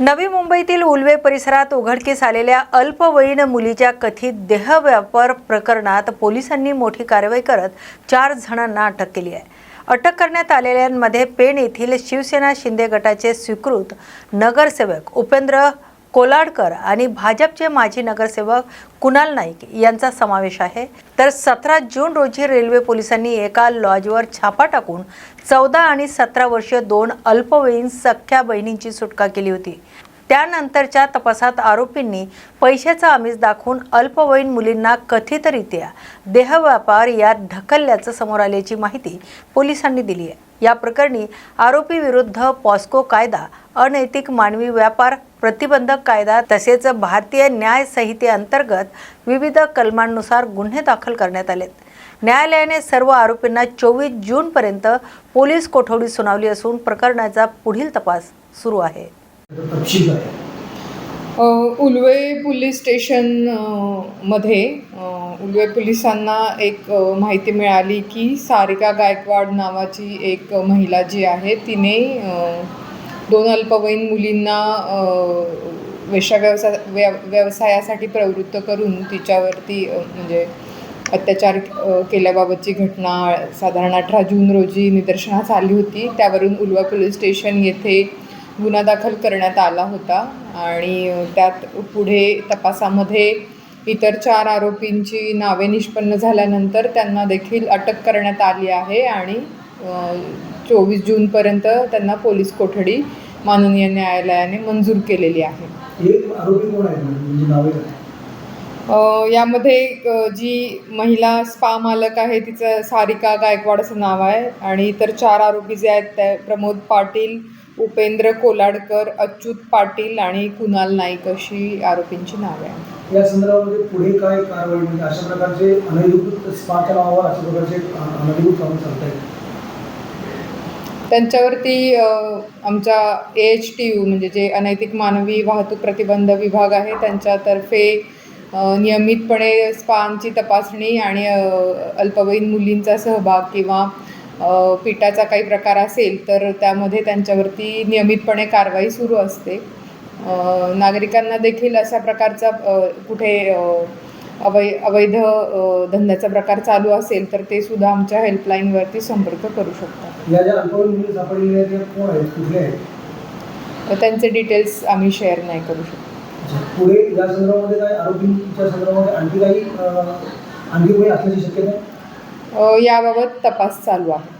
नवी मुंबईतील उल्वे परिसरात उघडकीस आलेल्या अल्पवयीन मुलीच्या कथित देहव्यापार प्रकरणात पोलिसांनी मोठी कारवाई करत 4 जणांना अटक केली आहे। अटक करण्यात आलेल्यांमध्ये पेण येथील शिवसेना शिंदे गटाचे स्वीकृत नगरसेवक उपेंद्र कोलाडकर आणि भाजपचे माजी नगरसेवक कुणाल नाईक यांचा समावेश आहे। तर 17 जून रोजी रेल्वे पोलिसांनी एका लॉजवर छापा टाकून 14 आणि 17 वर्षीय 2 अल्पवयीन सख्या बहिणींची सुटका केली होती। त्यानंतरच्या तपासात आरोपींनी पैशाचा आमिष दाखवून अल्पवयीन मुलींना कथितरित्या देहव्यापार यात ढकलल्याचं समोर आल्याची माहिती पोलिसांनी दिली आहे। या प्रकरणी आरोपी विरुद्ध पॉस्को कायदा, अनैतिक मानवी व्यापार प्रतिबंधक कायदा तसेच भारतीय न्याय संहितेअंतर्गत विविध कलमांनुसार गुन्हे दाखल करण्यात आलेत। न्यायालयाने सर्व आरोपींना 24 जून पर्यंत पोलीस कोठडी सुनावली असून प्रकरणाचा पुढील तपास सुरू आहे। उल्वे पोलीस स्टेशन मध्ये उल्वे पोलिसांना एक माहिती मिळाली की सारिका गायकवाड नावाची एक महिला जी आहे तिने 2 अल्पवयीन मुलींना व्यवसायासाठी प्रवृत्त करून तिच्यावरती म्हणजे अत्याचार केल्याबाबतची घटना साधारण 18 जून रोजी निदर्शनास आली होती। त्यावरून उल्वा पोलीस स्टेशन येथे गुन्हा दाखल करण्यात आला होता आणि त्यात पुढे तपासामध्ये इतर 4 आरोपींची नावे निष्पन्न झाल्यानंतर त्यांना देखील अटक करण्यात आली आहे आणि 24 जूनपर्यंत त्यांना पोलीस कोठडी माननीय न्यायालयाने मंजूर केलेली आहे। आरोपी कोण आहेत म्हणजे नावे काय? यामध्ये जी महिला स्पा मालक आहे तिचं सारिका गायकवाड असं नाव आहे आणि इतर 4 आरोपी जे आहेत ते प्रमोद पाटील, उपेंद्र कोलाडकर, अच्युत पाटील आणि कुणाल नाईक अशी आरोपींची नावे आहेत। या संदर्भामध्ये पुढे काय कारवाई म्हणजे अशा प्रकारचे अनधिकृत स्पाच्या नावावर अशा प्रकारचे अनधिकृत काम चालतात? त्यांच्यावरती आमच्या AHTU म्हणजे जे अनैतिक मानवी वाहतूक प्रतिबंध विभाग आहे त्यांच्यातर्फे नियमितपणे स्पांची तपासणी आणि अल्पवयीन मुलींचा सहभाग किंवा पिटाचा काही प्रकार असेल तर त्यामध्ये त्यांच्यावरती नियमितपणे कारवाई सुरू असते। नागरिकांना देखील अशा प्रकारचा कुठे अवैध धंद्याचा प्रकार चालू असेल तर ते सुद्धा आमच्या हेल्पलाईनवरती संपर्क करू शकतात। या ज्या अल्पवयीन मुली सापडलेल्या आहेत त्या कोण आहेत, कुठले आहेत? त्यांचे डिटेल्स आम्ही शेअर नाही करू शकतो। पुढे या संदर्भामध्ये काय आरोपींच्या संदर्भामध्ये आणखी काही असण्याची शक्यता आहे? याबाबत तपास चालू आहे।